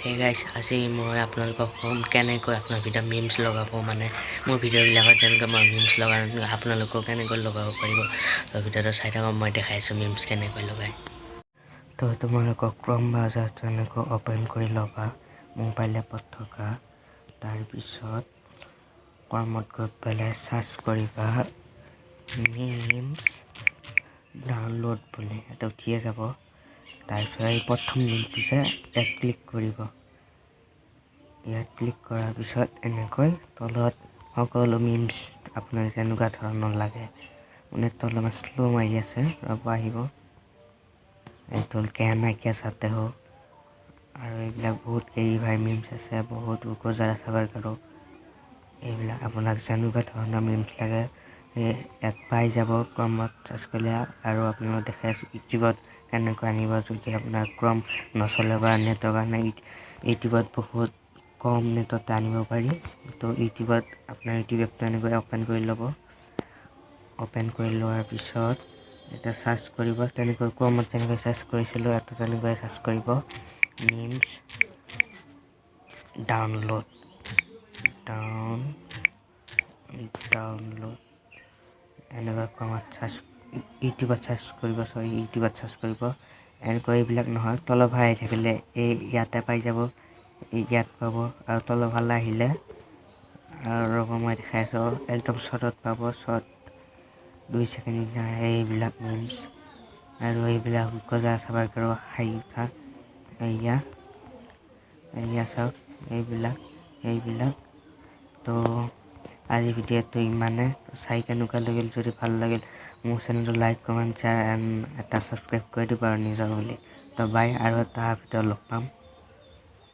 হে গাইছ আজি মই আপোনালোকক ক'ম কেনেকৈ আপোনাৰ ভিডিঅ' মিমছ লগাব মানে মোৰ ভিডিঅ'বিলাকত যেনেকৈ মই মিমছ লগাওঁ আপোনালোকেও কেনেকৈ লগাব পাৰিব তো ভিডিঅ'টো চাই থাকক মই দেখাইছোঁ মিমছ কেনেকৈ লগায় তো তোমালোকক ক্ৰম ব্ৰাউজাৰটো এনেকৈ অ'পেন কৰি ল'বা মোবাইল এপত থকা তাৰপিছত ক্ৰমত গৈ পেলাই চাৰ্চ কৰিবা মিমছ ডাউনলোড বুলি এটা উঠিয়ে যাব তাৰপিছত এই প্ৰথম লিংকটো যে ইয়াত ক্লিক কৰিব ইয়াত ক্লিক কৰাৰ পিছত এনেকৈ তলত সকলো মিমছ আপোনাৰ যেনেকুৱা ধৰণৰ লাগে মানে তলত শ্ল' মাৰি আছে ৰ'ব আহিব এইটো নাইকিয়া চাতে হওক আৰু এইবিলাক বহুত কেৰিভাৰ মিমছ আছে বহুত গজাৰা চাবাৰ কাৰো এইবিলাক আপোনাক যেনেকুৱা ধৰণৰ মিমছ লাগে ইয়াত পাই যাব ক্ৰমত চাৰ্চ কৰিলে আৰু আপোনাক দেখাই আছোঁ ইউটিউবত কেনেকৈ আনিব যদি আপোনাৰ ক্ৰম নচলে বা নেটৰ কাৰণে ইউটিউবত বহুত কম নেটতে আনিব পাৰি তো ইউটিউবত আপোনাৰ ইউটিউব এপটো এনেকৈ অ'পেন কৰি ল'ব অ'পেন কৰি লোৱাৰ পিছত এটা চাৰ্চ কৰিব তেনেকৈ ক্ৰমত যেনেকৈ চাৰ্চ কৰিছিলোঁ এটা তেনেকৈ চাৰ্চ কৰিব মিমছ ডাউনলোড এনেকুৱা ক্ৰমত ইউটিউবত চাৰ্চ কৰিব এনেকৈ এইবিলাক নহয় তলৰ ভাই থাকিলে এই ইয়াতে পাই যাব ইয়াত পাব আৰু তলৰ ফালে আহিলে আৰু ৰ'ব মই দেখাই আছোঁ একদম শ্বৰ্টত পাব শ্বৰ্ট 2 ছেকেণ্ড যায় এইবিলাক মিমছ আৰু এইবিলাক গজা চাবাৰ কাৰো হাঁহি উঠা এয়া চাওক এইবিলাক তো আজি ভিডিঅ'টো ইমানে চাই কেনেকুৱা লাগিল যদি ভাল লাগিল মোৰ চেনেলটো লাইক কমেণ্ট শ্বেয়াৰ এণ্ড এটা ছাবস্ক্ৰাইব কৰি দিব আৰু নিজৰ বুলি তো বাই আৰু এটা ভিডিঅ' লগ পাম